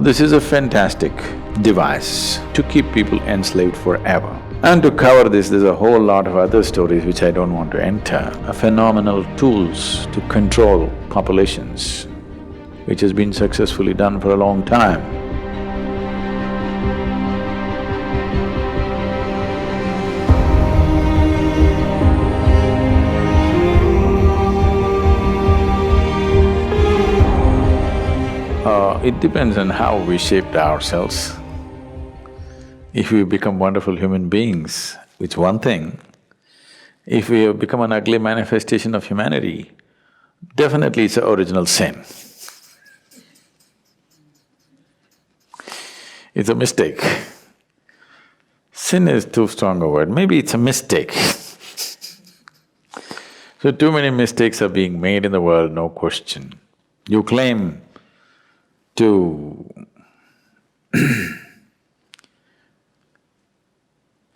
This is a fantastic device to keep people enslaved forever. And to cover this, there's a whole lot of other stories which I don't want to enter. Phenomenal tools to control populations, which has been successfully done for a long time. It depends on how we shaped ourselves. If we become wonderful human beings, it's one thing. If we have become an ugly manifestation of humanity, definitely it's an original sin. It's a mistake. Sin is too strong a word, maybe it's a mistake. So too many mistakes are being made in the world, no question. You claim to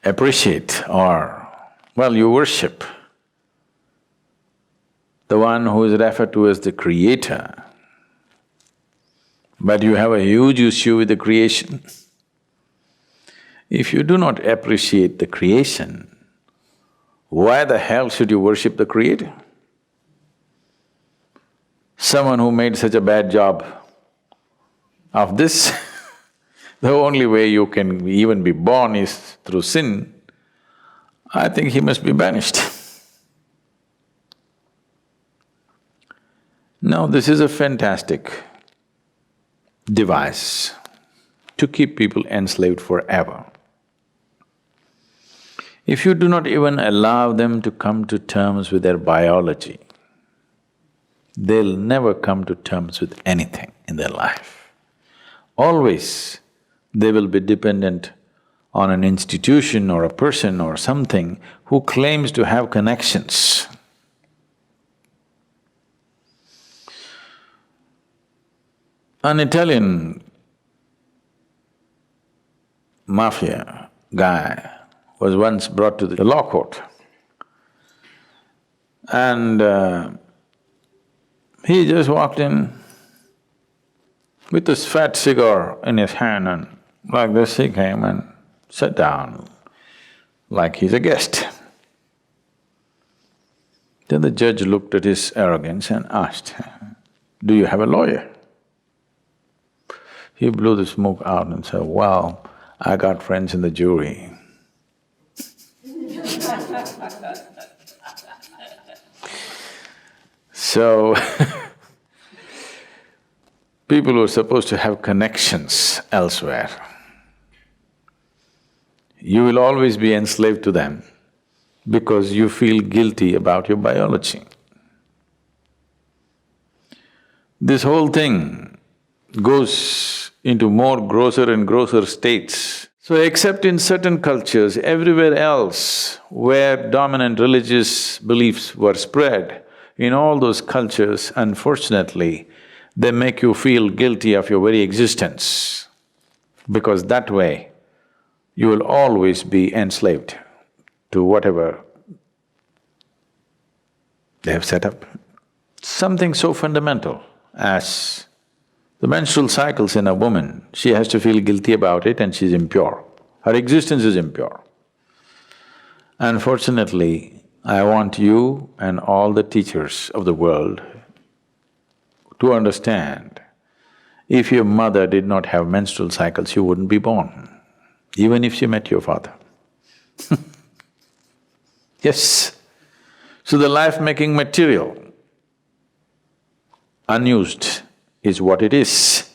appreciate or, well, you worship the one who is referred to as the creator, but you have a huge issue with the creation. If you do not appreciate the creation, why the hell should you worship the creator? Someone who made such a bad job of this, the only way you can even be born is through sin, I think he must be banished. Now, this is a fantastic device to keep people enslaved forever. If you do not even allow them to come to terms with their biology, they'll never come to terms with anything in their life. Always they will be dependent on an institution or a person or something who claims to have connections. An Italian mafia guy was once brought to the law court and he just walked in with this fat cigar in his hand, and like this he came and sat down like he's a guest. Then the judge looked at his arrogance and asked, "Do you have a lawyer?" He blew the smoke out and said, "Well, I got friends in the jury." So people who are supposed to have connections elsewhere, you will always be enslaved to them because you feel guilty about your biology. This whole thing goes into more grosser and grosser states. So except in certain cultures, everywhere else where dominant religious beliefs were spread, in all those cultures, unfortunately, they make you feel guilty of your very existence, because that way you will always be enslaved to whatever they have set up. Something so fundamental as the menstrual cycles in a woman, she has to feel guilty about it and she's impure. Her existence is impure. Unfortunately, I want you and all the teachers of the world to understand, if your mother did not have menstrual cycles, you wouldn't be born, even if she met your father. Yes. So the life-making material, unused, is what it is.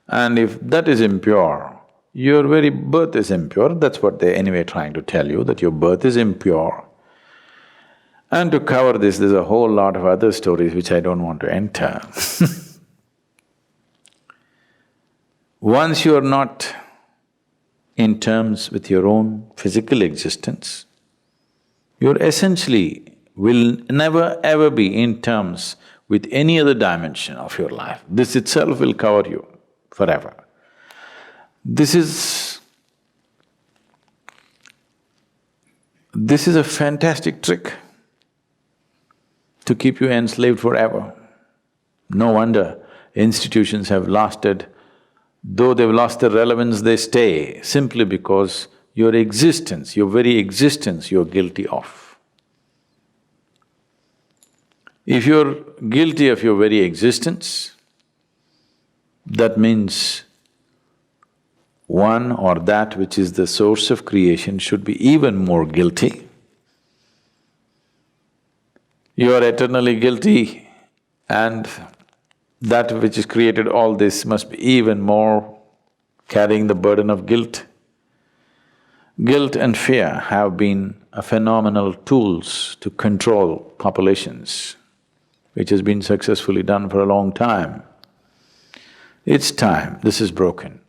And if that is impure, your very birth is impure, that's what they're anyway trying to tell you, that your birth is impure. And to cover this, there's a whole lot of other stories which I don't want to enter. Once you are not in terms with your own physical existence, you essentially will never ever be in terms with any other dimension of your life. This itself will cover you forever. This is a fantastic trick to keep you enslaved forever. No wonder institutions have lasted Though they've lost their relevance, they stay simply because your existence, your very existence, you're guilty of. If you're guilty of your very existence, that means one or that which is the source of creation should be even more guilty. You are eternally guilty, and that which has created all this must be even more carrying the burden of guilt. Guilt and fear have been a phenomenal tools to control populations, which has been successfully done for a long time. It's time this is broken.